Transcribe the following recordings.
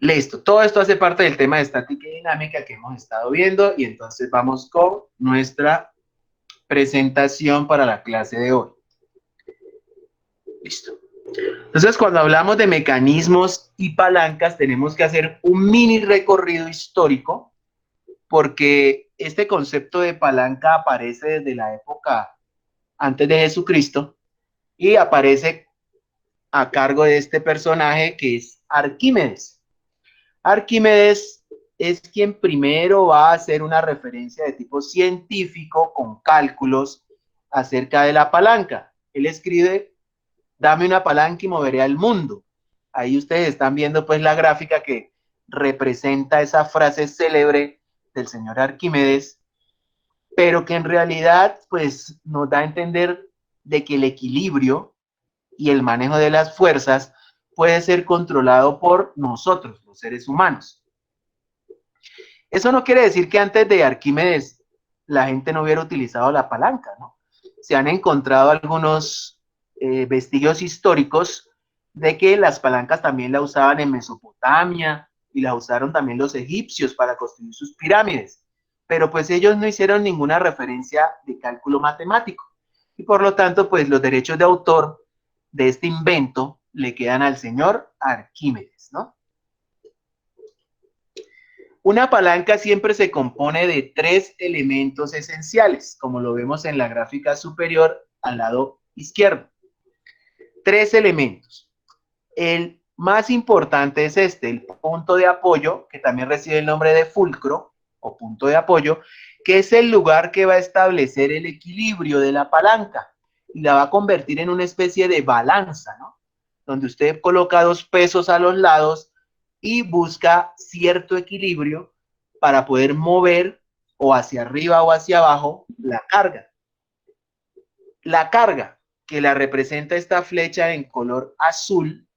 Listo, todo esto hace parte del tema de estática y dinámica que hemos estado viendo y entonces vamos con nuestra presentación para la clase de hoy. Listo. Entonces, cuando hablamos de mecanismos y palancas, tenemos que hacer un mini recorrido histórico porque este concepto de palanca aparece desde la época antes de Jesucristo y aparece a cargo de este personaje que es Arquímedes. Arquímedes es quien primero va a hacer una referencia de tipo científico con cálculos acerca de la palanca. Él escribe, dame una palanca y moveré al mundo. Ahí ustedes están viendo pues la gráfica que representa esa frase célebre del señor Arquímedes, pero que en realidad pues nos da a entender de que el equilibrio y el manejo de las fuerzas puede ser controlado por nosotros, los seres humanos. Eso no quiere decir que antes de Arquímedes la gente no hubiera utilizado la palanca, ¿no? Se han encontrado algunos vestigios históricos de que las palancas también la usaban en Mesopotamia y la usaron también los egipcios para construir sus pirámides, pero pues ellos no hicieron ninguna referencia de cálculo matemático y por lo tanto pues los derechos de autor de este invento le quedan al señor Arquímedes, ¿no? Una palanca siempre se compone de tres elementos esenciales, como lo vemos en la gráfica superior al lado izquierdo. Tres elementos. El más importante es este, el punto de apoyo, que también recibe el nombre de fulcro o punto de apoyo, que es el lugar que va a establecer el equilibrio de la palanca y la va a convertir en una especie de balanza, ¿no? Donde usted coloca dos pesos a los lados y busca cierto equilibrio para poder mover o hacia arriba o hacia abajo la carga. La carga, que la representa esta flecha en color azul,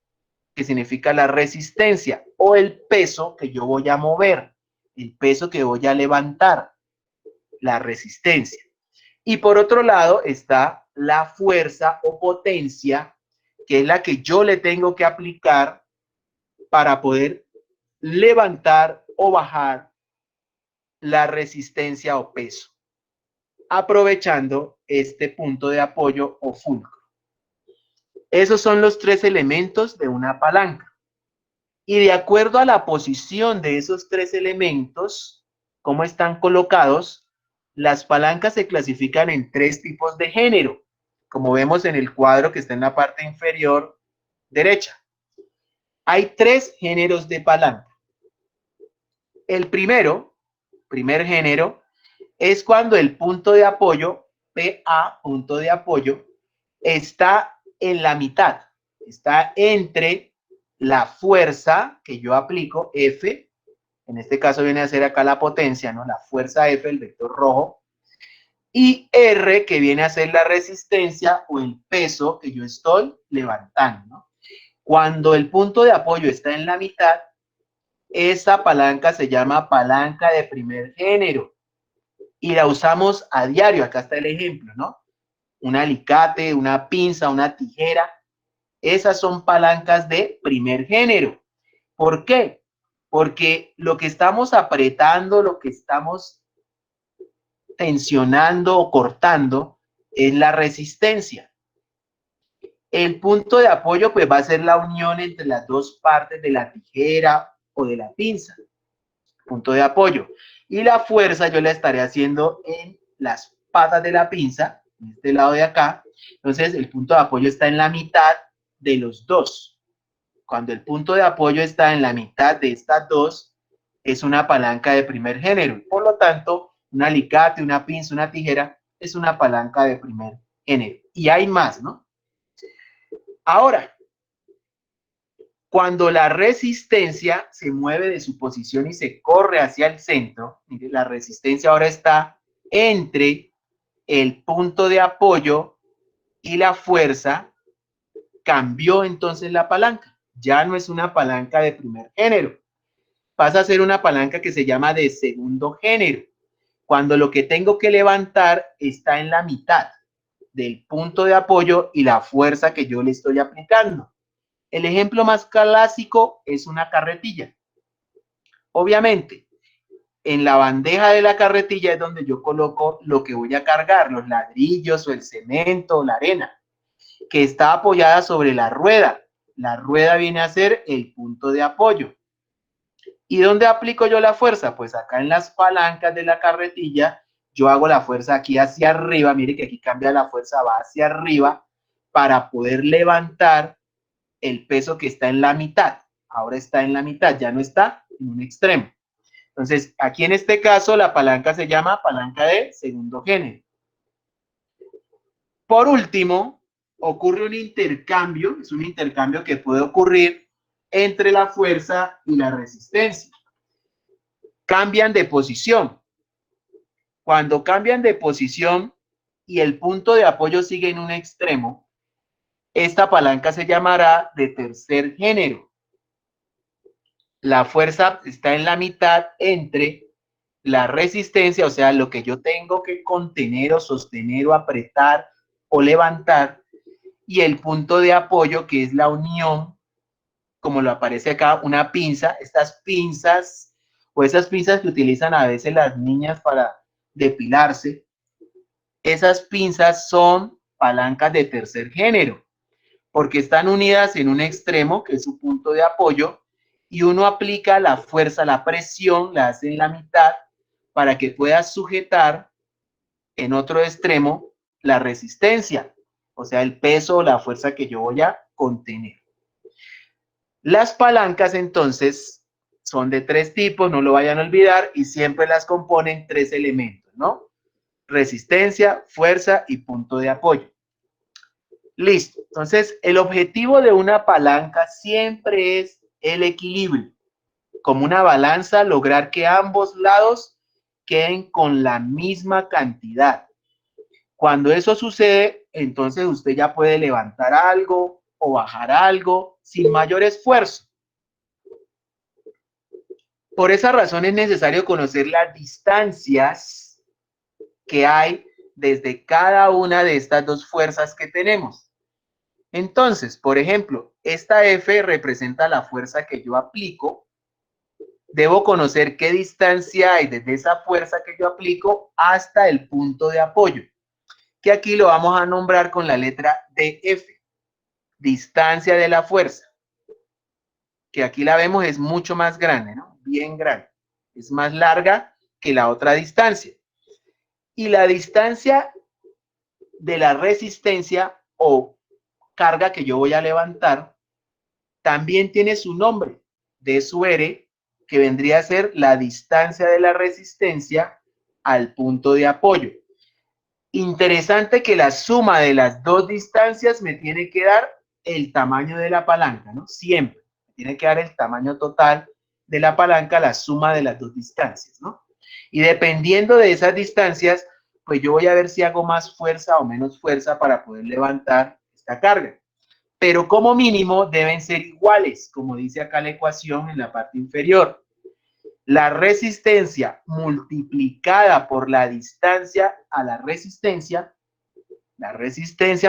que significa la resistencia, o el peso que yo voy a mover, el peso que voy a levantar, la resistencia. Y por otro lado está la fuerza o potencia, que es la que yo le tengo que aplicar para poder levantar o bajar la resistencia o peso, aprovechando este punto de apoyo o fulcro. Esos son los tres elementos de una palanca. Y de acuerdo a la posición de esos tres elementos, cómo están colocados, las palancas se clasifican en tres tipos de género, como vemos en el cuadro que está en la parte inferior derecha. Hay tres géneros de palanca. El primer género, es cuando el punto de apoyo, PA, punto de apoyo, está en la mitad, está entre la fuerza que yo aplico, F, en este caso viene a ser acá la potencia, ¿no? La fuerza F, el vector rojo, y R, que viene a ser la resistencia o el peso que yo estoy levantando, ¿no? Cuando el punto de apoyo está en la mitad, esta palanca se llama palanca de primer género y la usamos a diario. Acá está el ejemplo, ¿no? Un alicate, una pinza, una tijera. Esas son palancas de primer género. ¿Por qué? Porque lo que estamos apretando, lo que estamos tensionando o cortando es la resistencia. El punto de apoyo pues va a ser la unión entre las dos partes de la tijera o de la pinza. Punto de apoyo. Y la fuerza yo la estaré haciendo en las patas de la pinza, en este lado de acá. Entonces el punto de apoyo está en la mitad de los dos. Cuando el punto de apoyo está en la mitad de estas dos, es una palanca de primer género. Por lo tanto, un alicate, una pinza, una tijera es una palanca de primer género. Y hay más, ¿no? Ahora, cuando la resistencia se mueve de su posición y se corre hacia el centro, la resistencia ahora está entre el punto de apoyo y la fuerza, cambió entonces la palanca. Ya no es una palanca de primer género, pasa a ser una palanca que se llama de segundo género, cuando lo que tengo que levantar está en la mitad del punto de apoyo y la fuerza que yo le estoy aplicando. El ejemplo más clásico es una carretilla. Obviamente, en la bandeja de la carretilla es donde yo coloco lo que voy a cargar, los ladrillos o el cemento o la arena, que está apoyada sobre la rueda. La rueda viene a ser el punto de apoyo. ¿Y dónde aplico yo la fuerza? Pues acá en las palancas de la carretilla, yo hago la fuerza aquí hacia arriba. Mire que aquí cambia la fuerza, va hacia arriba para poder levantar el peso que está en la mitad. Ahora está en la mitad, ya no está en un extremo. Entonces, aquí en este caso, la palanca se llama palanca de segundo género. Por último, ocurre un intercambio, es un intercambio que puede ocurrir entre la fuerza y la resistencia. Cambian de posición. Cuando cambian de posición y el punto de apoyo sigue en un extremo, esta palanca se llamará de tercer género. La fuerza está en la mitad entre la resistencia, o sea, lo que yo tengo que contener o sostener o apretar o levantar, y el punto de apoyo, que es la unión, como lo aparece acá, una pinza. Estas pinzas o esas pinzas que utilizan a veces las niñas para depilarse, esas pinzas son palancas de tercer género, porque están unidas en un extremo, que es su punto de apoyo, y uno aplica la fuerza, la presión, la hace en la mitad, para que pueda sujetar en otro extremo la resistencia, o sea, el peso o la fuerza que yo voy a contener. Las palancas, entonces, son de tres tipos, no lo vayan a olvidar, y siempre las componen tres elementos, ¿no? Resistencia, fuerza y punto de apoyo. Listo. Entonces, el objetivo de una palanca siempre es el equilibrio. Como una balanza, lograr que ambos lados queden con la misma cantidad. Cuando eso sucede, entonces usted ya puede levantar algo o bajar algo sin mayor esfuerzo. Por esa razón es necesario conocer las distancias que hay desde cada una de estas dos fuerzas que tenemos. Entonces, por ejemplo, esta F representa la fuerza que yo aplico. Debo conocer qué distancia hay desde esa fuerza que yo aplico hasta el punto de apoyo, que aquí lo vamos a nombrar con la letra DF, distancia de la fuerza, que aquí la vemos es mucho más grande, ¿no? Bien grande. Es más larga que la otra distancia. Y la distancia de la resistencia o carga que yo voy a levantar también tiene su nombre, D sub R, que vendría a ser la distancia de la resistencia al punto de apoyo. Interesante que la suma de las dos distancias me tiene que dar el tamaño de la palanca, ¿no? Siempre me tiene que dar el tamaño total de la palanca, la suma de las dos distancias, ¿no? Y dependiendo de esas distancias, pues yo voy a ver si hago más fuerza o menos fuerza para poder levantar esta carga. Pero como mínimo deben ser iguales, como dice acá la ecuación en la parte inferior. La resistencia multiplicada por la distancia a la resistencia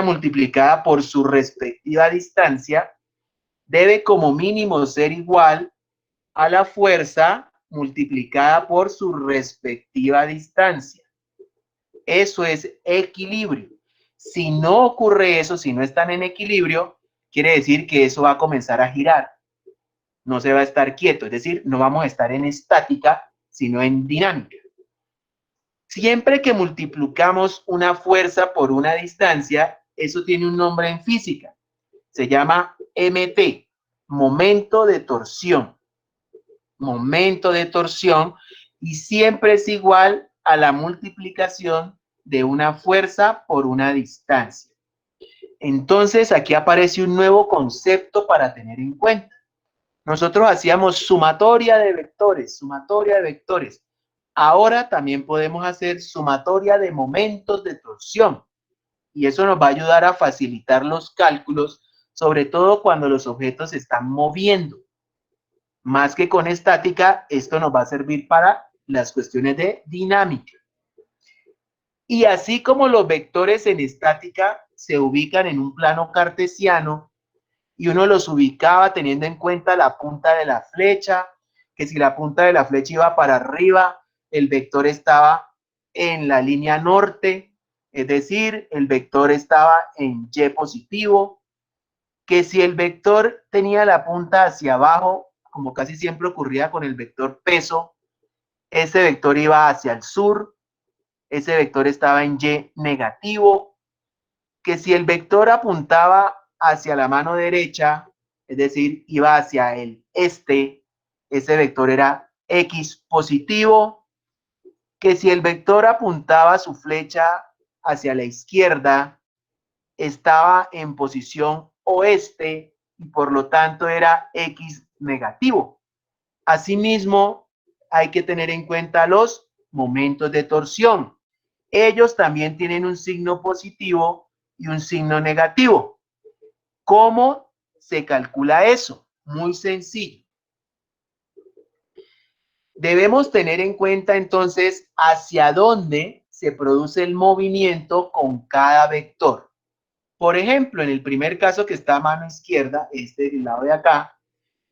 multiplicada por su respectiva distancia, debe como mínimo ser igual a la fuerza multiplicada por su respectiva distancia. Eso es equilibrio. Si no ocurre eso, si no están en equilibrio, quiere decir que eso va a comenzar a girar. No se va a estar quieto, es decir, no vamos a estar en estática, sino en dinámica. Siempre que multiplicamos una fuerza por una distancia, eso tiene un nombre en física. Se llama MT, momento de torsión. Momento de torsión, y siempre es igual a la multiplicación de una fuerza por una distancia. Entonces, aquí aparece un nuevo concepto para tener en cuenta. Nosotros hacíamos sumatoria de vectores, sumatoria de vectores. Ahora también podemos hacer sumatoria de momentos de torsión. Y eso nos va a ayudar a facilitar los cálculos, sobre todo cuando los objetos se están moviendo. Más que con estática, esto nos va a servir para las cuestiones de dinámica. Y así como los vectores en estática se ubican en un plano cartesiano y uno los ubicaba teniendo en cuenta la punta de la flecha que si la punta de la flecha iba para arriba, el vector estaba en la línea norte, es decir, el vector estaba en Y positivo, que si el vector tenía la punta hacia abajo, como casi siempre ocurría con el vector peso, ese vector iba hacia el sur, ese vector estaba en Y negativo, que si el vector apuntaba hacia la mano derecha, es decir, iba hacia el este, ese vector era X positivo, que si el vector apuntaba su flecha hacia la izquierda, estaba en posición oeste y por lo tanto era X negativo. Asimismo, hay que tener en cuenta los momentos de torsión. Ellos también tienen un signo positivo y un signo negativo. ¿Cómo se calcula eso? Muy sencillo. Debemos tener en cuenta entonces hacia dónde se produce el movimiento con cada vector. Por ejemplo, en el primer caso que está a mano izquierda, este del lado de acá,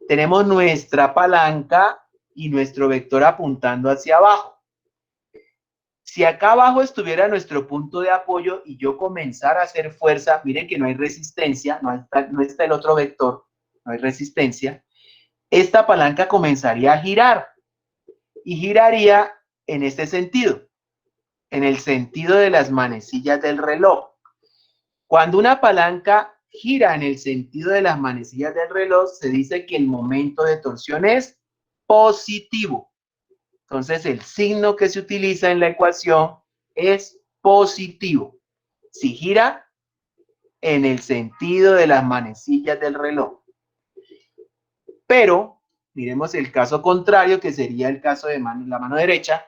tenemos nuestra palanca y nuestro vector apuntando hacia abajo. Si acá abajo estuviera nuestro punto de apoyo y yo comenzara a hacer fuerza, miren que no hay resistencia, no está el otro vector, no hay resistencia, esta palanca comenzaría a girar y giraría en este sentido, en el sentido de las manecillas del reloj. Cuando una palanca gira en el sentido de las manecillas del reloj, se dice que el momento de torsión es positivo. Entonces, el signo que se utiliza en la ecuación es positivo. Si gira en el sentido de las manecillas del reloj. Pero, miremos el caso contrario, que sería el caso de la mano derecha.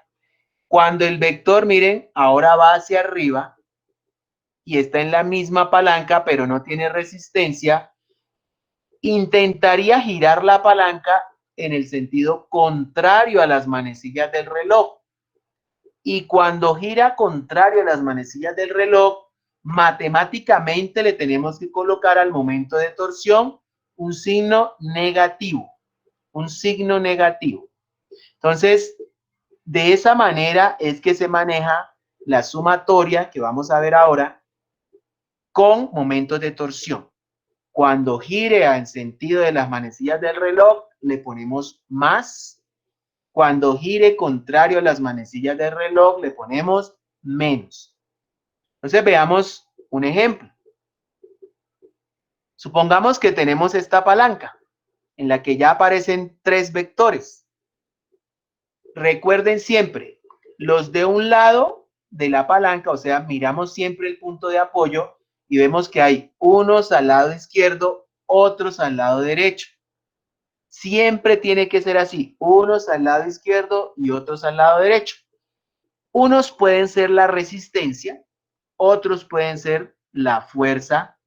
Cuando el vector, miren, ahora va hacia arriba y está en la misma palanca, pero no tiene resistencia, intentaría girar la palanca en el sentido contrario a las manecillas del reloj. Y cuando gira contrario a las manecillas del reloj, matemáticamente le tenemos que colocar al momento de torsión un signo negativo, un signo negativo. Entonces, de esa manera es que se maneja la sumatoria que vamos a ver ahora con momentos de torsión. Cuando gire en sentido de las manecillas del reloj, le ponemos más. Cuando gire contrario a las manecillas del reloj, le ponemos menos. Entonces veamos un ejemplo. Supongamos que tenemos esta palanca en la que ya aparecen 3 vectores. Recuerden siempre, los de un lado de la palanca, o sea, miramos siempre el punto de apoyo y vemos que hay unos al lado izquierdo, otros al lado derecho. Siempre tiene que ser así, unos al lado izquierdo y otros al lado derecho. Unos pueden ser la resistencia, otros pueden ser la fuerza.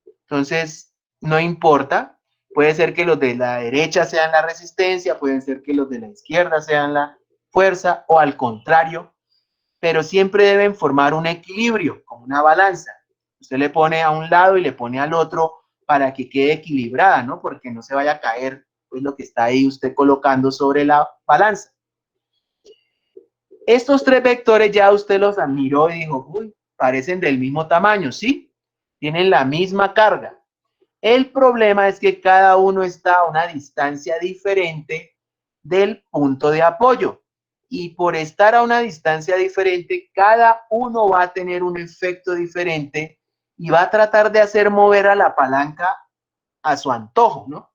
Entonces, no importa. Puede ser que los de la derecha sean la resistencia, pueden ser que los de la izquierda sean la fuerza o al contrario, pero siempre deben formar un equilibrio, como una balanza. Usted le pone a un lado y le pone al otro para que quede equilibrada, ¿no? Porque no se vaya a caer pues, lo que está ahí usted colocando sobre la balanza. Estos 3 vectores ya usted los admiró y dijo, uy, parecen del mismo tamaño, ¿sí? Tienen la misma carga. El problema es que cada uno está a una distancia diferente del punto de apoyo. Y por estar a una distancia diferente, cada uno va a tener un efecto diferente y va a tratar de hacer mover a la palanca a su antojo, ¿no?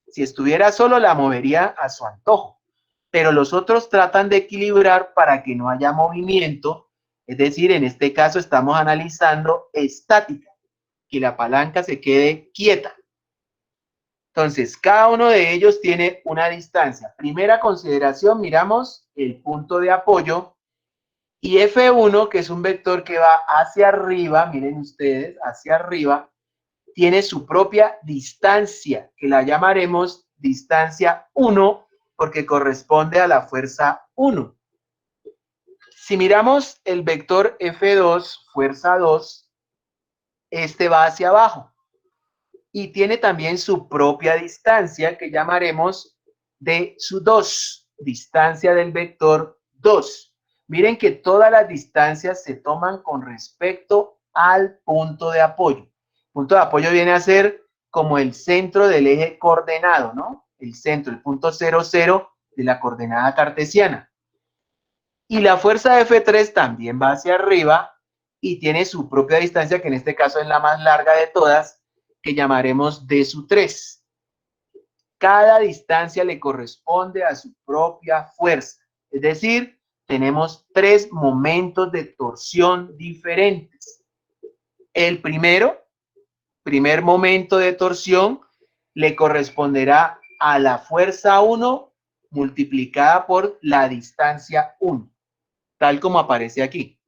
Si estuviera solo, la movería a su antojo. Pero los otros tratan de equilibrar para que no haya movimiento. Es decir, en este caso estamos analizando estática, que la palanca se quede quieta. Entonces, cada uno de ellos tiene una distancia. Primera consideración, miramos el punto de apoyo y F1, que es un vector que va hacia arriba, miren ustedes, hacia arriba, tiene su propia distancia, que la llamaremos distancia 1, porque corresponde a la fuerza 1. Si miramos el vector F2, fuerza 2, este va hacia abajo y tiene también su propia distancia que llamaremos de su 2, distancia del vector 2. Miren que todas las distancias se toman con respecto al punto de apoyo. El punto de apoyo viene a ser como el centro del eje coordenado, ¿no? El centro, el punto 0, 0 de la coordenada cartesiana. Y la fuerza F3 también va hacia arriba y tiene su propia distancia, que en este caso es la más larga de todas, que llamaremos D sub 3. Cada distancia le corresponde a su propia fuerza. Es decir, tenemos 3 momentos de torsión diferentes. El primer momento de torsión, le corresponderá a la fuerza 1 multiplicada por la distancia 1, tal como aparece aquí.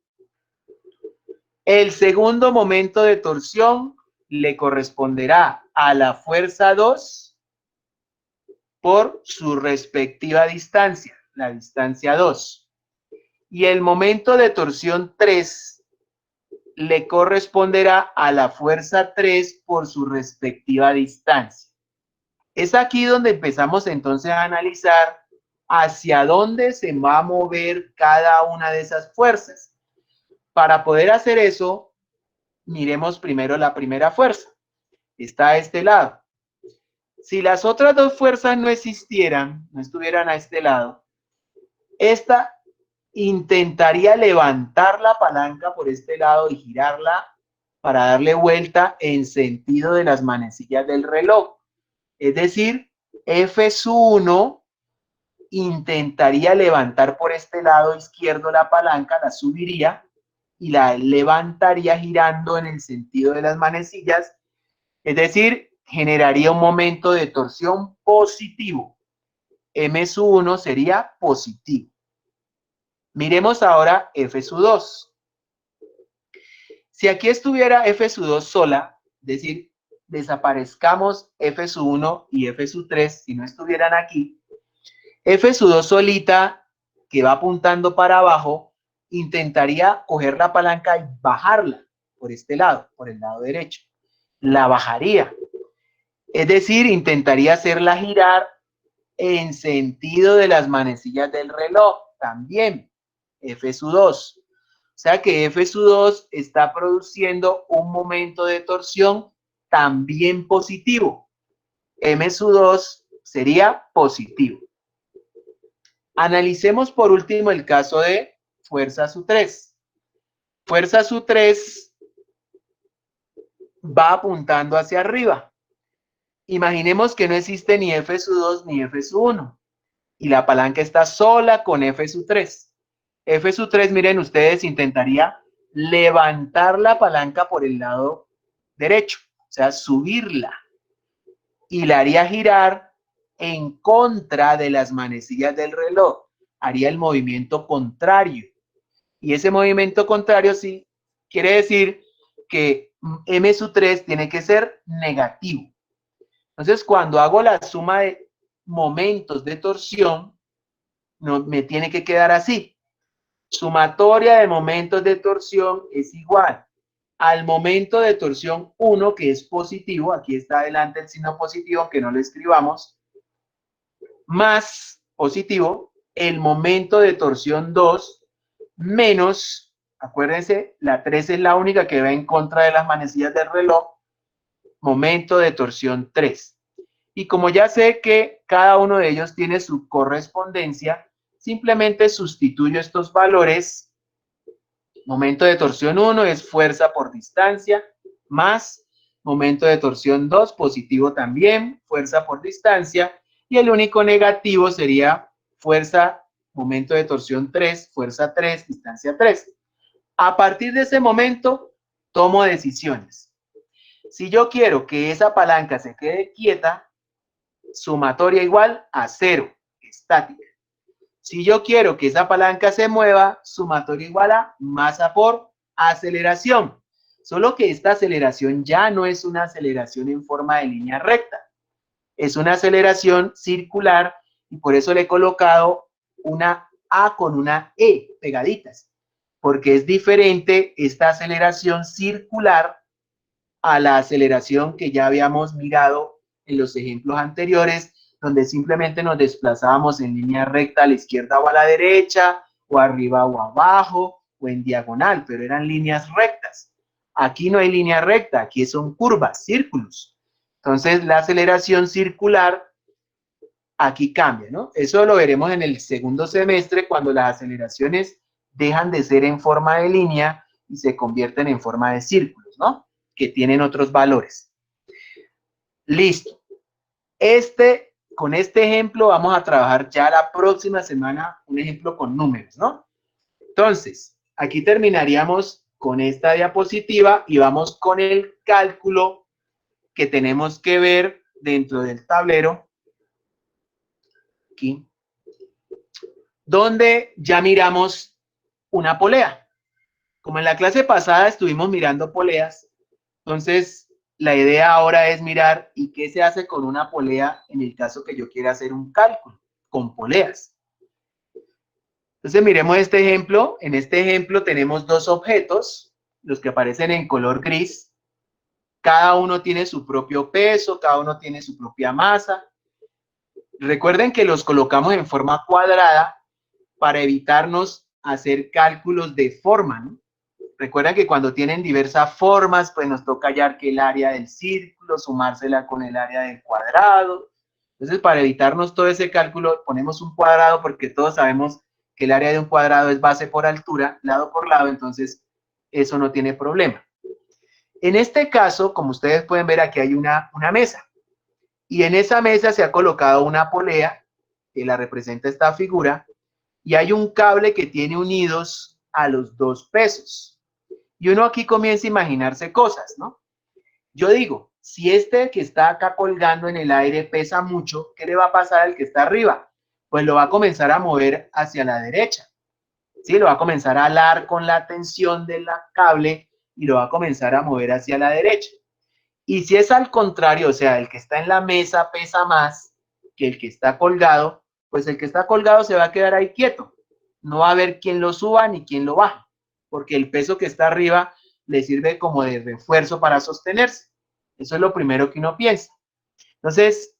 El segundo momento de torsión le corresponderá a la fuerza 2 por su respectiva distancia, la distancia 2. Y el momento de torsión 3 le corresponderá a la fuerza 3 por su respectiva distancia. Es aquí donde empezamos entonces a analizar hacia dónde se va a mover cada una de esas fuerzas. Para poder hacer eso, miremos primero la primera fuerza. Está a este lado. Si las otras dos fuerzas no existieran, no estuvieran a este lado, esta intentaría levantar la palanca por este lado y girarla para darle vuelta en sentido de las manecillas del reloj. Es decir, F1 intentaría levantar por este lado izquierdo la palanca, la subiría y la levantaría girando en el sentido de las manecillas. Es decir, generaría un momento de torsión positivo. M1 sería positivo. Miremos ahora F2. Si aquí estuviera F2 sola, es decir, desaparezcamos F1 y F3 si no estuvieran aquí, F2 solita, que va apuntando para abajo, intentaría coger la palanca y bajarla por este lado, por el lado derecho. La bajaría. Es decir, intentaría hacerla girar en sentido de las manecillas del reloj, también F2. O sea que F2 está produciendo un momento de torsión también positivo. M2 sería positivo. Analicemos por último el caso de fuerza Su3. Fuerza Su3 va apuntando hacia arriba. Imaginemos que no existe ni F2 ni F1 y la palanca está sola con F3. F3, miren ustedes, intentaría levantar la palanca por el lado derecho, o sea, subirla, y la haría girar en contra de las manecillas del reloj. Haría el movimiento contrario. Y ese movimiento contrario sí quiere decir que M3 tiene que ser negativo. Entonces, cuando hago la suma de momentos de torsión, no, me tiene que quedar así. Sumatoria de momentos de torsión es igual al momento de torsión 1, que es positivo, aquí está adelante el signo positivo, aunque no lo escribamos, más positivo, el momento de torsión 2, menos, acuérdense, la 3 es la única que va en contra de las manecillas del reloj, momento de torsión 3. Y como ya sé que cada uno de ellos tiene su correspondencia, simplemente sustituyo estos valores. Momento de torsión 1 es fuerza por distancia, más momento de torsión 2, positivo también, fuerza por distancia, y el único negativo sería fuerza, momento de torsión 3, fuerza 3, distancia 3. A partir de ese momento, tomo decisiones. Si yo quiero que esa palanca se quede quieta, sumatoria igual a 0, estática. Si yo quiero que esa palanca se mueva, sumatoria igual a masa por aceleración. Solo que esta aceleración ya no es una aceleración en forma de línea recta. Es una aceleración circular y por eso le he colocado una A con una E pegaditas. Porque es diferente esta aceleración circular a la aceleración que ya habíamos mirado en los ejemplos anteriores donde simplemente nos desplazábamos en línea recta a la izquierda o a la derecha, o arriba o abajo, o en diagonal, pero eran líneas rectas. Aquí no hay línea recta, aquí son curvas, círculos. Entonces, la aceleración circular aquí cambia, ¿no? Eso lo veremos en el segundo semestre cuando las aceleraciones dejan de ser en forma de línea y se convierten en forma de círculos, ¿no? Que tienen otros valores. Listo. Con este ejemplo vamos a trabajar ya la próxima semana un ejemplo con números, ¿no? Entonces, aquí terminaríamos con esta diapositiva y vamos con el cálculo que tenemos que ver dentro del tablero. Aquí. Donde ya miramos una polea. Como en la clase pasada estuvimos mirando poleas, entonces la idea ahora es mirar y qué se hace con una polea en el caso que yo quiera hacer un cálculo con poleas. Entonces miremos este ejemplo. En este ejemplo tenemos dos objetos, los que aparecen en color gris. Cada uno tiene su propio peso, cada uno tiene su propia masa. Recuerden que los colocamos en forma cuadrada para evitarnos hacer cálculos de forma, ¿no? Recuerden que cuando tienen diversas formas, pues nos toca hallar que el área del círculo, sumársela con el área del cuadrado. Entonces, para evitarnos todo ese cálculo, ponemos un cuadrado porque todos sabemos que el área de un cuadrado es base por altura, lado por lado, entonces eso no tiene problema. En este caso, como ustedes pueden ver, aquí hay una mesa. Y en esa mesa se ha colocado una polea, que la representa esta figura, y hay un cable que tiene unidos a los dos pesos. Y uno aquí comienza a imaginarse cosas, ¿no? Yo digo, si este que está acá colgando en el aire pesa mucho, ¿qué le va a pasar al que está arriba? Pues lo va a comenzar a mover hacia la derecha, ¿sí? Lo va a comenzar a alar con la tensión del cable y lo va a comenzar a mover hacia la derecha. Y si es al contrario, o sea, el que está en la mesa pesa más que el que está colgado, pues el que está colgado se va a quedar ahí quieto. No va a haber quien lo suba ni quien lo baje, porque el peso que está arriba le sirve como de refuerzo para sostenerse. Eso es lo primero que uno piensa. Entonces,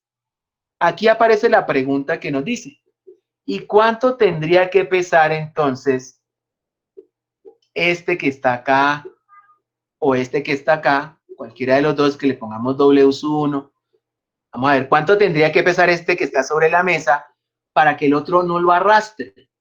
aquí aparece la pregunta que nos dice, ¿y cuánto tendría que pesar entonces este que está acá o este que está acá, cualquiera de los dos que le pongamos W sub 1? Vamos a ver cuánto tendría que pesar este que está sobre la mesa para que el otro no lo arrastre.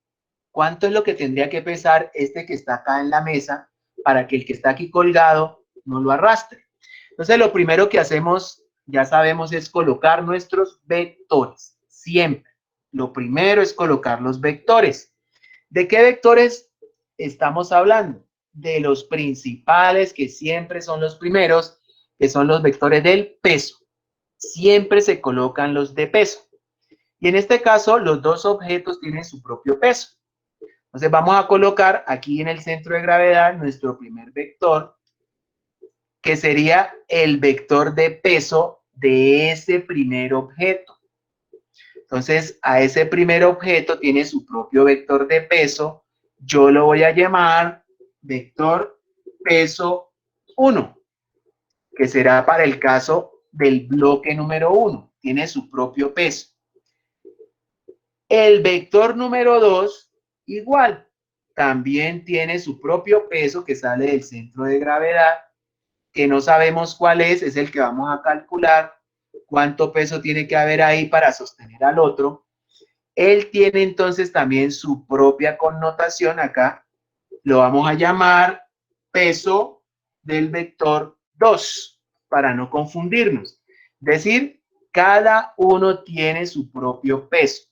¿Cuánto es lo que tendría que pesar este que está acá en la mesa para que el que está aquí colgado no lo arrastre? Entonces, lo primero que hacemos, ya sabemos, es colocar nuestros vectores. Siempre. Lo primero es colocar los vectores. ¿De qué vectores estamos hablando? De los principales, que siempre son los primeros, que son los vectores del peso. Siempre se colocan los de peso. Y en este caso, los dos objetos tienen su propio peso. Entonces vamos a colocar aquí en el centro de gravedad nuestro primer vector, que sería el vector de peso de ese primer objeto. Entonces, a ese primer objeto tiene su propio vector de peso. Yo lo voy a llamar vector peso 1, que será para el caso del bloque número 1. Tiene su propio peso. El vector número 2, igual, también tiene su propio peso que sale del centro de gravedad, que no sabemos cuál es el que vamos a calcular, cuánto peso tiene que haber ahí para sostener al otro. Él tiene entonces también su propia connotación acá, lo vamos a llamar peso del vector 2, para no confundirnos. Es decir, cada uno tiene su propio peso.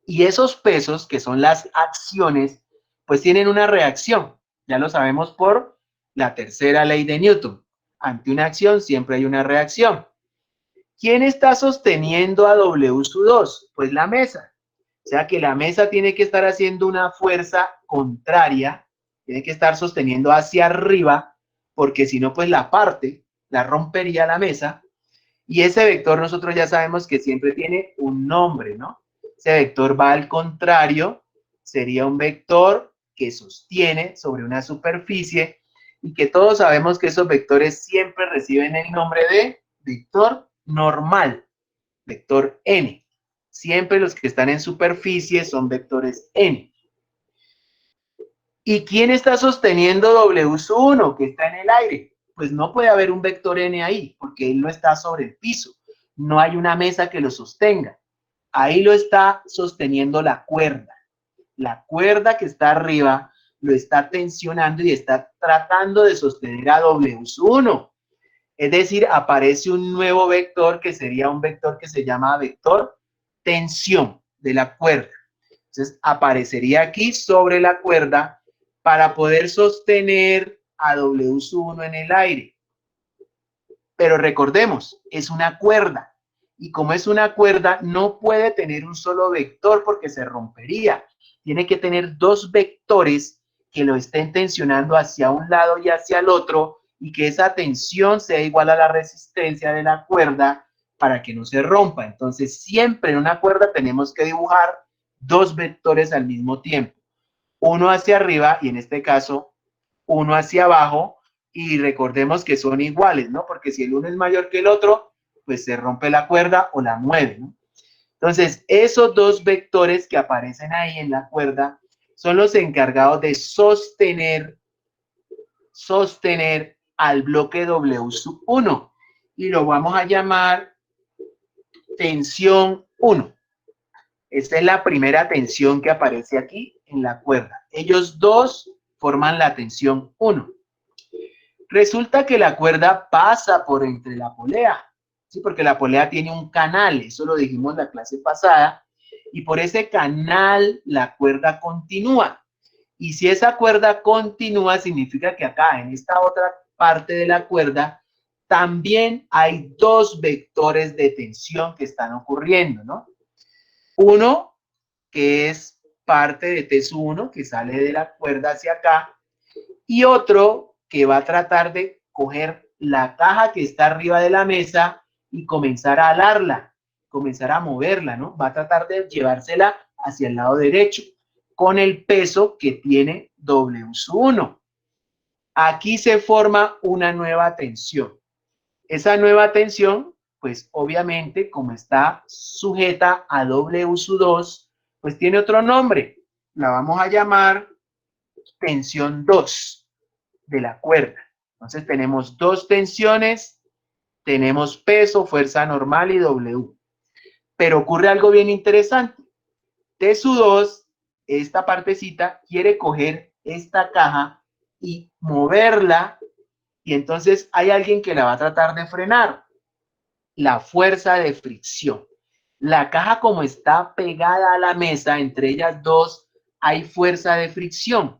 Y esos pesos, que son las acciones, pues tienen una reacción. Ya lo sabemos por la tercera ley de Newton. Ante una acción siempre hay una reacción. ¿Quién está sosteniendo a W sub 2? Pues la mesa. O sea que la mesa tiene que estar haciendo una fuerza contraria, tiene que estar sosteniendo hacia arriba, porque si no, pues la parte, la rompería la mesa. Y ese vector nosotros ya sabemos que siempre tiene un nombre, ¿no? Ese vector va al contrario, sería un vector que sostiene sobre una superficie y que todos sabemos que esos vectores siempre reciben el nombre de vector normal. vector n. Siempre los que están en superficie son vectores n. ¿Y quién está sosteniendo W sub 1 que está en el aire? Pues no puede haber un vector n ahí, porque él no está sobre el piso. No hay una mesa que lo sostenga. Ahí lo está sosteniendo la cuerda. La cuerda que está arriba lo está tensionando y está tratando de sostener a W sub 1. Es decir, aparece un nuevo vector que sería un vector que se llama vector tensión de la cuerda. Entonces, aparecería aquí sobre la cuerda para poder sostener a W sub 1 en el aire. Pero recordemos, es una cuerda. Y como es una cuerda, no puede tener un solo vector porque se rompería. Tiene que tener dos vectores que lo estén tensionando hacia un lado y hacia el otro y que esa tensión sea igual a la resistencia de la cuerda para que no se rompa. Entonces, siempre en una cuerda tenemos que dibujar dos vectores al mismo tiempo. Uno hacia arriba y en este caso, uno hacia abajo, y recordemos que son iguales, ¿no? Porque si el uno es mayor que el otro, pues se rompe la cuerda o la mueve, ¿no? Entonces, esos dos vectores que aparecen ahí en la cuerda son los encargados de sostener al bloque W sub 1 y lo vamos a llamar tensión 1. Esta es la primera tensión que aparece aquí en la cuerda. Ellos dos forman la tensión 1. Resulta que la cuerda pasa por entre la polea, ¿sí? Porque la polea tiene un canal, eso lo dijimos en la clase pasada, y por ese canal la cuerda continúa. Y si esa cuerda continúa, significa que acá, en esta otra parte de la cuerda, también hay dos vectores de tensión que están ocurriendo, ¿no? Uno, que es parte de T sub 1, que sale de la cuerda hacia acá, y otro que va a tratar de coger la caja que está arriba de la mesa y comenzar a alarla, comenzar a moverla, ¿no? Va a tratar de llevársela hacia el lado derecho con el peso que tiene W sub 1. Aquí se forma una nueva tensión. Esa nueva tensión, pues obviamente, como está sujeta a W sub 2, pues tiene otro nombre. La vamos a llamar tensión 2 de la cuerda. Entonces tenemos dos tensiones, tenemos peso, fuerza normal y W. Pero ocurre algo bien interesante. T sub 2, esta partecita, quiere coger esta caja y moverla, y entonces hay alguien que la va a tratar de frenar. La fuerza de fricción. La caja, como está pegada a la mesa, entre ellas dos hay fuerza de fricción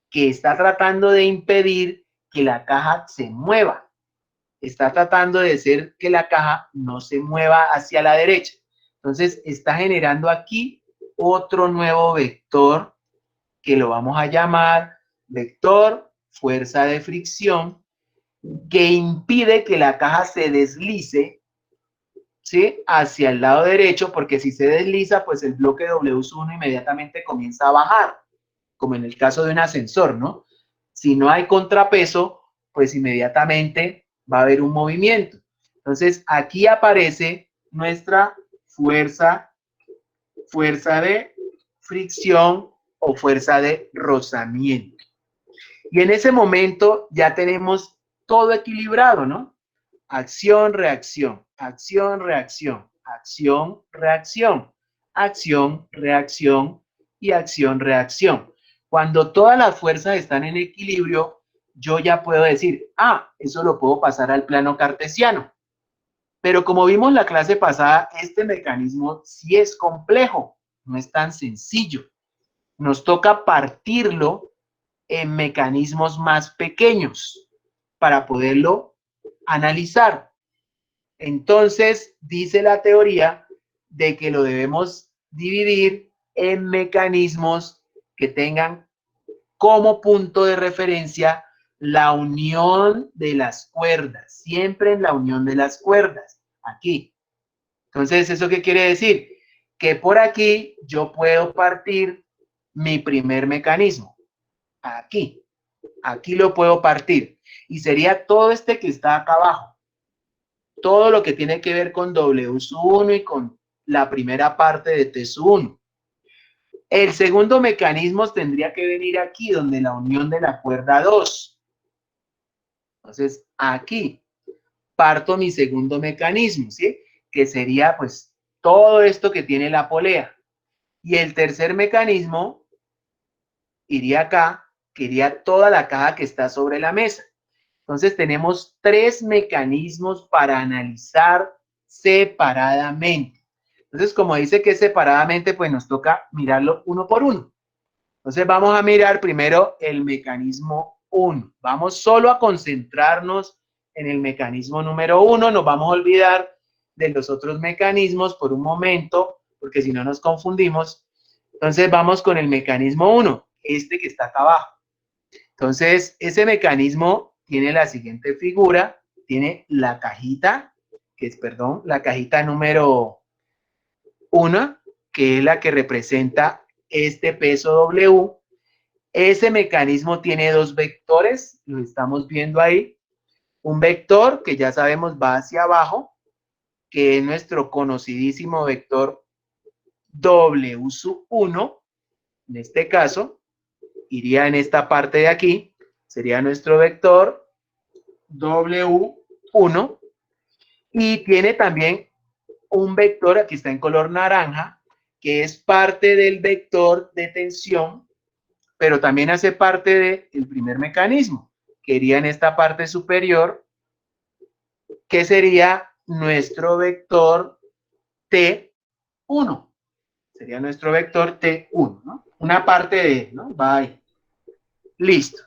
que está tratando de impedir que la caja se mueva. Está tratando de hacer que la caja no se mueva hacia la derecha. Entonces, está generando aquí otro nuevo vector que lo vamos a llamar vector fuerza de fricción, que impide que la caja se deslice, ¿sí?, hacia el lado derecho, porque si se desliza, pues el bloque W1 inmediatamente comienza a bajar, como en el caso de un ascensor, ¿no? Si no hay contrapeso, pues inmediatamente va a haber un movimiento. Entonces, aquí aparece nuestra fuerza de fricción o fuerza de rozamiento. Y en ese momento ya tenemos todo equilibrado, ¿no? Acción, reacción, acción, reacción, acción, reacción, acción, reacción y acción, reacción. Cuando todas las fuerzas están en equilibrio, yo ya puedo decir, ah, eso lo puedo pasar al plano cartesiano. Pero como vimos la clase pasada, este mecanismo sí es complejo, no es tan sencillo. Nos toca partirlo en mecanismos más pequeños para poderlo analizar. Entonces, dice la teoría de que lo debemos dividir en mecanismos que tengan como punto de referencia la unión de las cuerdas, siempre en la unión de las cuerdas, aquí. Entonces, ¿eso qué quiere decir? Que por aquí yo puedo partir mi primer mecanismo, aquí lo puedo partir, y sería todo este que está acá abajo. todo lo que tiene que ver con W sub 1 y con la primera parte de T sub 1. El segundo mecanismo tendría que venir aquí, donde la unión de la cuerda 2. Entonces, aquí parto mi segundo mecanismo, ¿sí? Que sería, pues, todo esto que tiene la polea. Y el tercer mecanismo iría acá, que iría toda la caja que está sobre la mesa. Entonces, tenemos 3 mecanismos para analizar separadamente. Entonces, como dice que separadamente, pues nos toca mirarlo uno por uno. Entonces, vamos a mirar primero el mecanismo 1. Vamos solo a concentrarnos en el mecanismo número 1. Nos vamos a olvidar de los otros mecanismos por un momento, porque si no nos confundimos. Entonces, vamos con el mecanismo 1, este que está acá abajo. Entonces, ese mecanismo tiene la siguiente figura. Tiene la cajita, que es, perdón, la cajita número 1, que es la que representa este peso W. Ese mecanismo tiene 2 vectores, lo estamos viendo ahí. Un vector que ya sabemos va hacia abajo, que es nuestro conocidísimo vector W sub 1. En este caso, iría en esta parte de aquí, sería nuestro vector W1. Y tiene también un vector, aquí está en color naranja, que es parte del vector de tensión, pero también hace parte del primer mecanismo, que iría en esta parte superior, que sería nuestro vector T1. Sería nuestro vector T1, ¿no? Una parte de, ¿no? Va ahí. Listo.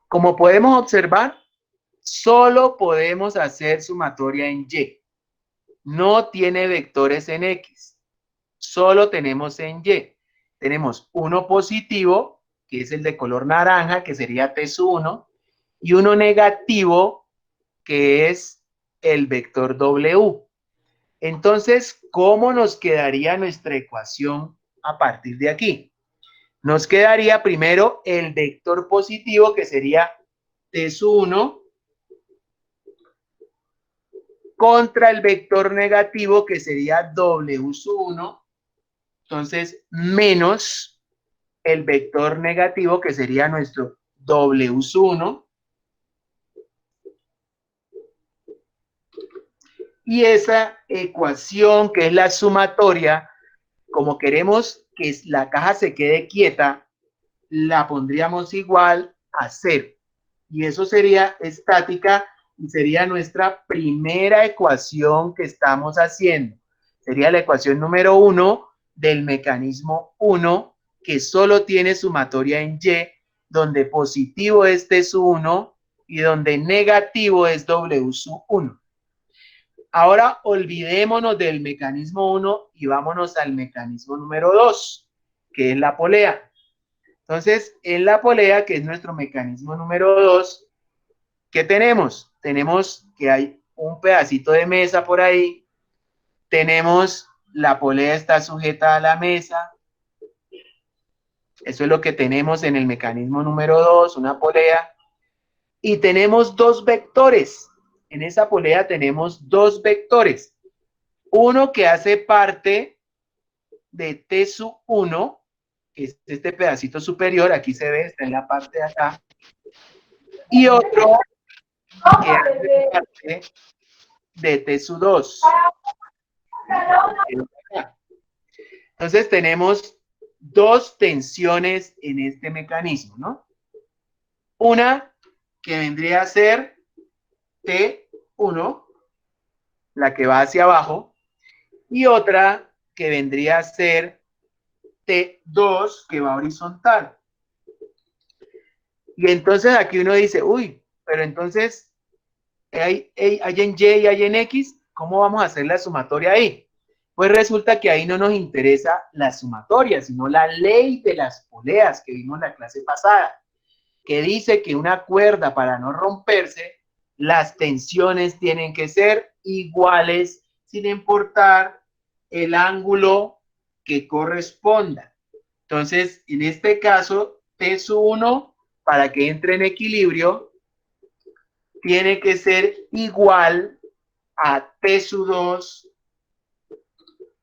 Como podemos observar, solo podemos hacer sumatoria en Y. No tiene vectores en X. Solo tenemos en Y. Tenemos uno positivo, que es el de color naranja, que sería T sub 1, y uno negativo, que es el vector W. Entonces, ¿cómo nos quedaría nuestra ecuación a partir de aquí? Nos quedaría primero el vector positivo, que sería T sub 1, contra el vector negativo, que sería W sub 1. Entonces, menos el vector negativo, que sería nuestro W sub 1. Y esa ecuación, que es la sumatoria, como queremos que la caja se quede quieta, la pondríamos igual a 0. Y eso sería estática y sería nuestra primera ecuación que estamos haciendo. Sería la ecuación número 1 del mecanismo 1, que solo tiene sumatoria en Y, donde positivo es T sub 1 y donde negativo es W sub 1. Ahora olvidémonos del mecanismo 1 y vámonos al mecanismo número 2, que es la polea. Entonces, en la polea, que es nuestro mecanismo número 2, ¿qué tenemos? Tenemos que hay un pedacito de mesa por ahí, tenemos la polea está sujeta a la mesa, eso es lo que tenemos en el mecanismo número 2, una polea, y tenemos 2 vectores. En esa polea tenemos 2 vectores, uno que hace parte de T sub 1, que es este pedacito superior, aquí se ve, está en la parte de acá, y otro que hace parte de T sub 2. Entonces tenemos 2 tensiones en este mecanismo, ¿no? Una que vendría a ser T1, la que va hacia abajo, y otra que vendría a ser T2, que va horizontal. Y entonces aquí uno dice, uy, pero entonces hay en Y y hay en X, ¿cómo vamos a hacer la sumatoria ahí? Pues resulta que ahí no nos interesa la sumatoria, sino la ley de las poleas que vimos en la clase pasada, que dice que una cuerda, para no romperse, las tensiones tienen que ser iguales sin importar el ángulo que corresponda. Entonces, en este caso, T sub 1, para que entre en equilibrio, tiene que ser igual a T sub 2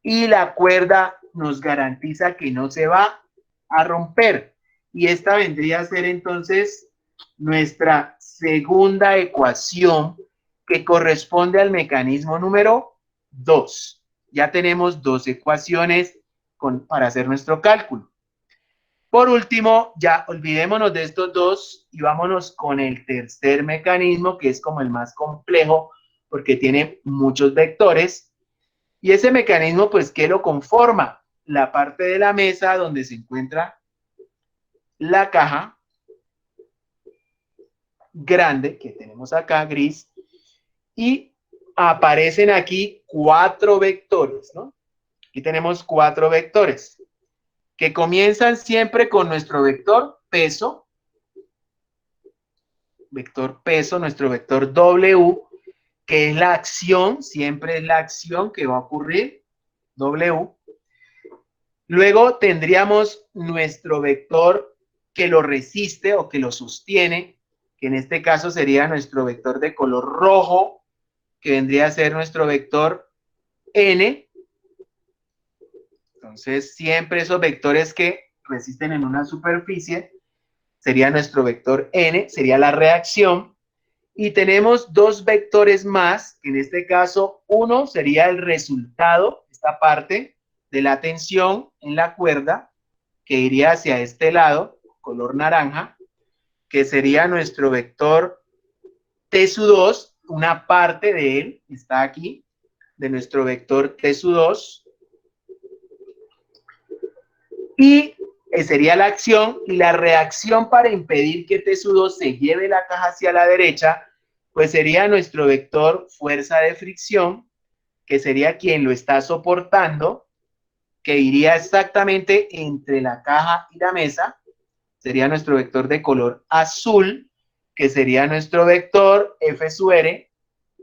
y la cuerda nos garantiza que no se va a romper. Y esta vendría a ser entonces nuestra segunda ecuación que corresponde al mecanismo número 2. Ya tenemos dos ecuaciones para hacer nuestro cálculo. Por último, ya olvidémonos de estos dos y vámonos con el tercer mecanismo, que es como el más complejo porque tiene muchos vectores. Y ese mecanismo, pues, ¿qué lo conforma? La parte de la mesa donde se encuentra la caja grande que tenemos acá, gris, y aparecen aquí cuatro vectores, ¿no? Aquí tenemos cuatro vectores que comienzan siempre con nuestro vector peso, nuestro vector W, que es la acción, siempre es la acción que va a ocurrir, W. Luego tendríamos nuestro vector que lo resiste o que lo sostiene, que en este caso sería nuestro vector de color rojo, que vendría a ser nuestro vector N. Entonces, siempre esos vectores que resisten en una superficie sería nuestro vector N, sería la reacción. Y tenemos dos vectores más, en este caso uno sería el resultado, esta parte de la tensión en la cuerda, que iría hacia este lado, color naranja, que sería nuestro vector T sub 2, una parte de él está aquí, de nuestro vector T sub 2, y sería la acción, y la reacción para impedir que T sub 2 se lleve la caja hacia la derecha, pues sería nuestro vector fuerza de fricción, que sería quien lo está soportando, que iría exactamente entre la caja y la mesa, sería nuestro vector de color azul, que sería nuestro vector F sub R,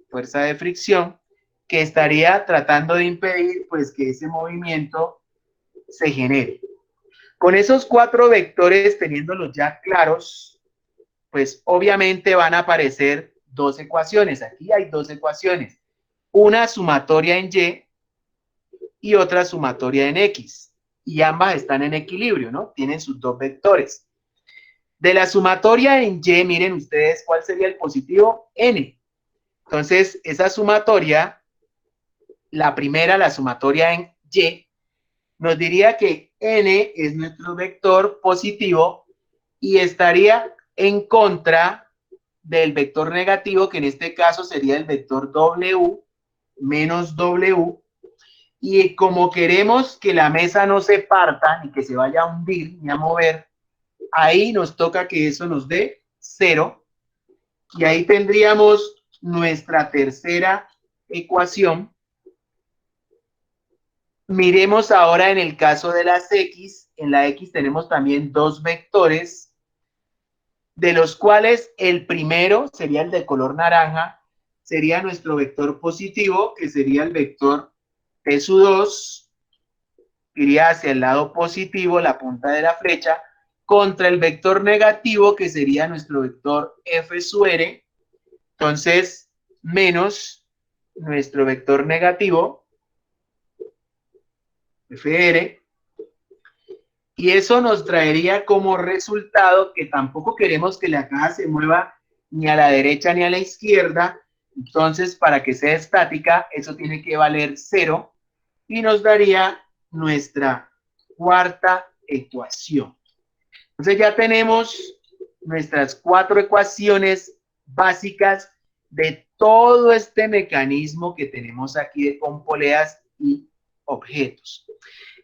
fuerza de fricción, que estaría tratando de impedir pues que ese movimiento se genere. Con esos cuatro vectores, teniéndolos ya claros, pues obviamente van a aparecer dos ecuaciones. Aquí hay dos ecuaciones. Una sumatoria en y otra sumatoria en X. Y ambas están en equilibrio, ¿no? Tienen sus dos vectores. De la sumatoria en Y, miren ustedes cuál sería el positivo, N. Entonces, esa sumatoria, la primera, la sumatoria en Y, nos diría que N es nuestro vector positivo y estaría en contra del vector negativo, que en este caso sería el vector W menos W. Y como queremos que la mesa no se parta, ni que se vaya a hundir, ni a mover, ahí nos toca que eso nos dé 0. Y ahí tendríamos nuestra tercera ecuación. Miremos ahora en el caso de las X. En la X tenemos también dos vectores, de los cuales el primero sería el de color naranja, sería nuestro vector positivo, que sería el vector T sub 2, iría hacia el lado positivo, la punta de la flecha, contra el vector negativo, que sería nuestro vector F sub R, entonces menos nuestro vector negativo, FR, y eso nos traería como resultado que tampoco queremos que la caja se mueva ni a la derecha ni a la izquierda. Entonces, para que sea estática, eso tiene que valer 0 y nos daría nuestra cuarta ecuación. Entonces ya tenemos nuestras cuatro ecuaciones básicas de todo este mecanismo que tenemos aquí de con poleas y objetos.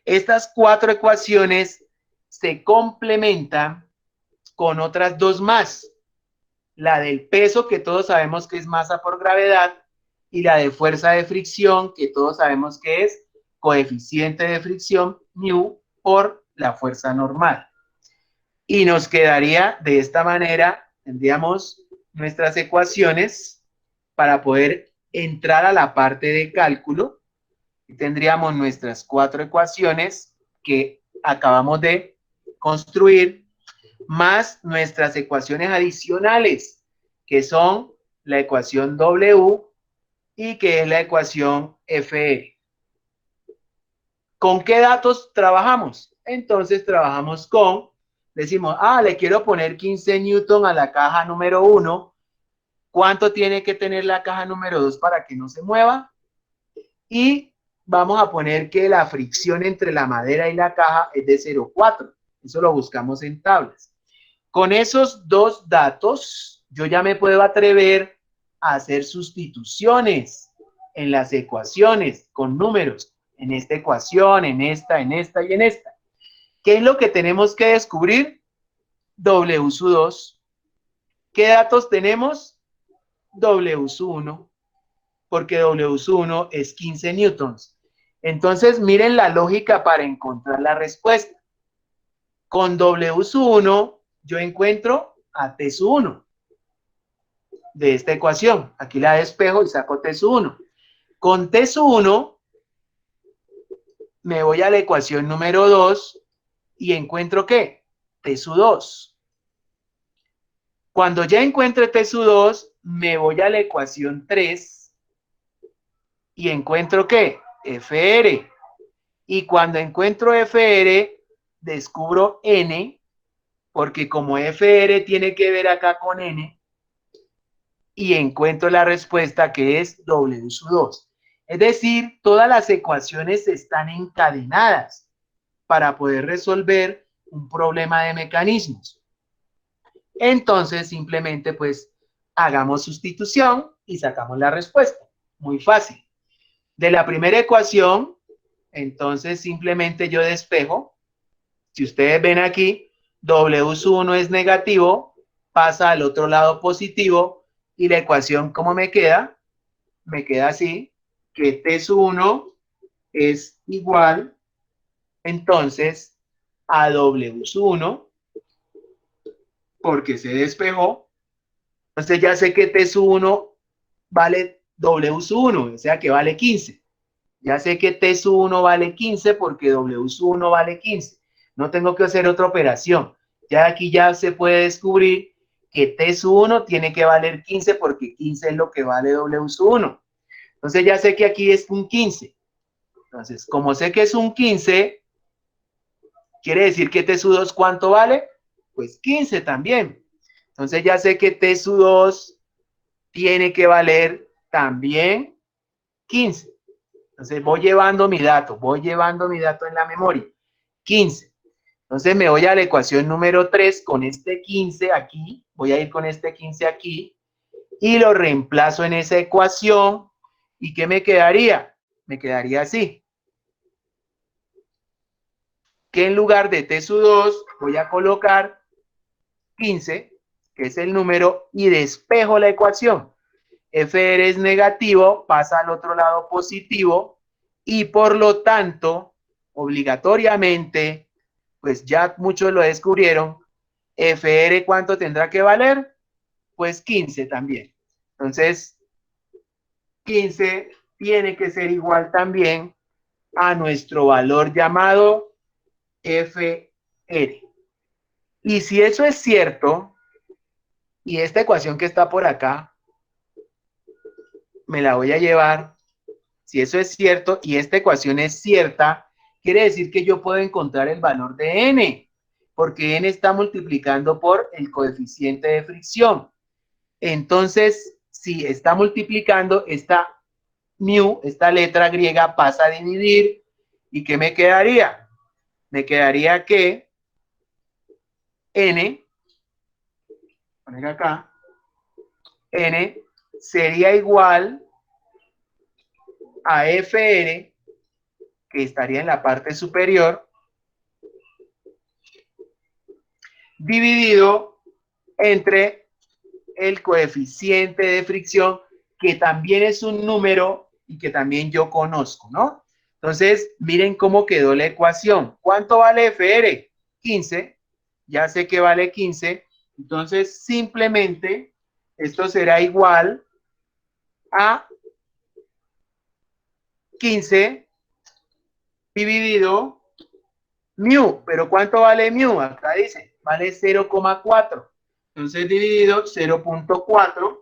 Estas cuatro ecuaciones se complementan con otras dos más. La del peso, que todos sabemos que es masa por gravedad, y la de fuerza de fricción, que todos sabemos que es coeficiente de fricción, μ, por la fuerza normal. Y nos quedaría de esta manera, tendríamos nuestras ecuaciones para poder entrar a la parte de cálculo. Y tendríamos nuestras cuatro ecuaciones que acabamos de construir, más nuestras ecuaciones adicionales, que son la ecuación W y que es la ecuación FR. ¿Con qué datos trabajamos? Entonces trabajamos con, decimos, le quiero poner 15 newton a la caja número 1. ¿Cuánto tiene que tener la caja número 2 para que no se mueva? Y vamos a poner que la fricción entre la madera y la caja es de 0,4. Eso lo buscamos en tablas. Con esos dos datos, yo ya me puedo atrever a hacer sustituciones en las ecuaciones con números. En esta ecuación, en esta y en esta. ¿Qué es lo que tenemos que descubrir? W sub 2. ¿Qué datos tenemos? W sub 1. Porque W sub 1 es 15 newtons. Entonces, miren la lógica para encontrar la respuesta. Con W sub 1, yo encuentro a T sub 1 de esta ecuación. Aquí la despejo y saco T sub 1. Con T sub 1, me voy a la ecuación número 2 y encuentro ¿qué? T sub 2. Cuando ya encuentre T sub 2, me voy a la ecuación 3 y encuentro ¿qué? FR. Y cuando encuentro FR, descubro N, porque como FR tiene que ver acá con N, y encuentro la respuesta que es W sub 2. Es decir, todas las ecuaciones están encadenadas para poder resolver un problema de mecanismos. Entonces, simplemente pues hagamos sustitución y sacamos la respuesta. Muy fácil. De la primera ecuación, entonces simplemente yo despejo. Si ustedes ven aquí, W sub 1 es negativo, pasa al otro lado positivo, y la ecuación, ¿cómo me queda? Me queda así, que T sub 1 es igual, entonces, a W sub 1, porque se despejó. Entonces ya sé que T sub 1 vale W sub 1, o sea que vale 15. Ya sé que T sub 1 vale 15 porque W sub 1 vale 15. No tengo que hacer otra operación. Ya aquí ya se puede descubrir que T sub 1 tiene que valer 15 porque 15 es lo que vale W sub 1. Entonces ya sé que aquí es un 15. Entonces, como sé que es un 15, quiere decir que T sub 2 ¿cuánto vale? Pues 15 también. Entonces ya sé que T sub 2 tiene que valer también 15. Entonces voy llevando mi dato en la memoria. 15. Entonces me voy a la ecuación número 3 con este 15 aquí, voy a ir con este 15 aquí y lo reemplazo en esa ecuación. ¿Y qué me quedaría? Me quedaría así. Que en lugar de T sub 2 voy a colocar 15, que es el número, y despejo la ecuación. FR es negativo, pasa al otro lado positivo, y por lo tanto, obligatoriamente, pues ya muchos lo descubrieron, FR ¿cuánto tendrá que valer? Pues 15 también. Entonces, 15 tiene que ser igual también a nuestro valor llamado FR. Y si eso es cierto, y esta ecuación que está por acá, me la voy a llevar. Si eso es cierto y esta ecuación es cierta, quiere decir que yo puedo encontrar el valor de n, porque n está multiplicando por el coeficiente de fricción. Entonces, si está multiplicando, esta mu, esta letra griega, pasa a dividir. ¿Y qué me quedaría? Me quedaría que n, poner acá, n sería igual a FR, que estaría en la parte superior, dividido entre el coeficiente de fricción, que también es un número y que también yo conozco, ¿no? Entonces, miren cómo quedó la ecuación. ¿Cuánto vale FR? 15. Ya sé que vale 15. Entonces, simplemente, esto será igual a 15 dividido mu. ¿Pero cuánto vale mu? Acá dice, vale 0,4. Entonces, dividido 0,4.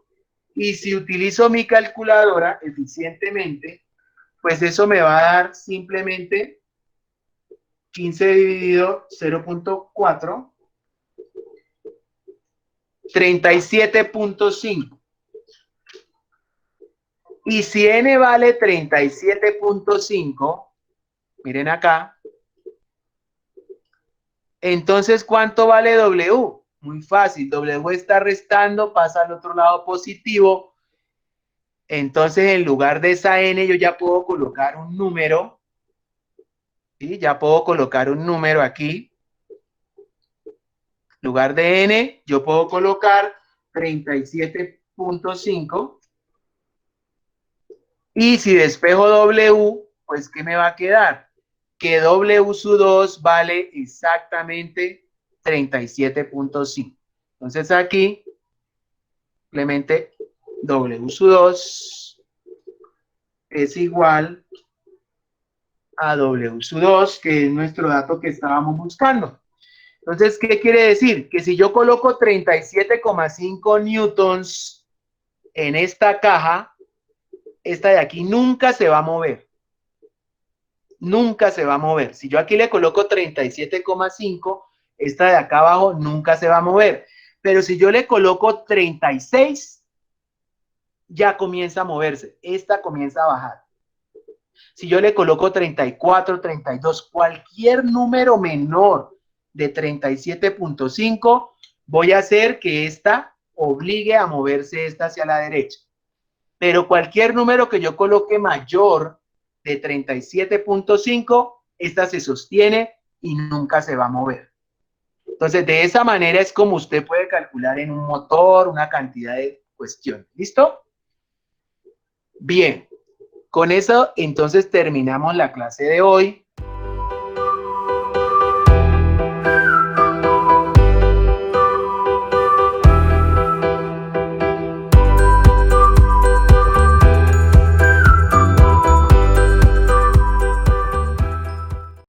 Y si utilizo mi calculadora eficientemente, pues eso me va a dar simplemente 15 dividido 0.4, 37.5. Y si n vale 37.5, miren acá, entonces ¿cuánto vale W? Muy fácil, W está restando, pasa al otro lado positivo. Entonces en lugar de esa n yo ya puedo colocar un número. ¿Sí? Ya puedo colocar un número aquí. En lugar de n, yo puedo colocar 37.5. Y si despejo W, pues ¿qué me va a quedar? Que W sub 2 vale exactamente 37.5. Entonces aquí, simplemente W sub 2 es igual a W sub 2, que es nuestro dato que estábamos buscando. Entonces, ¿qué quiere decir? Que si yo coloco 37,5 newtons en esta caja, esta de aquí nunca se va a mover. Nunca se va a mover. Si yo aquí le coloco 37,5, esta de acá abajo nunca se va a mover. Pero si yo le coloco 36, ya comienza a moverse. Esta comienza a bajar. Si yo le coloco 34, 32, cualquier número menor de 37.5, voy a hacer que esta obligue a moverse esta hacia la derecha. Pero cualquier número que yo coloque mayor de 37.5, esta se sostiene y nunca se va a mover. Entonces, de esa manera es como usted puede calcular en un motor una cantidad de cuestiones. ¿Listo? Bien. Con eso, entonces, terminamos la clase de hoy.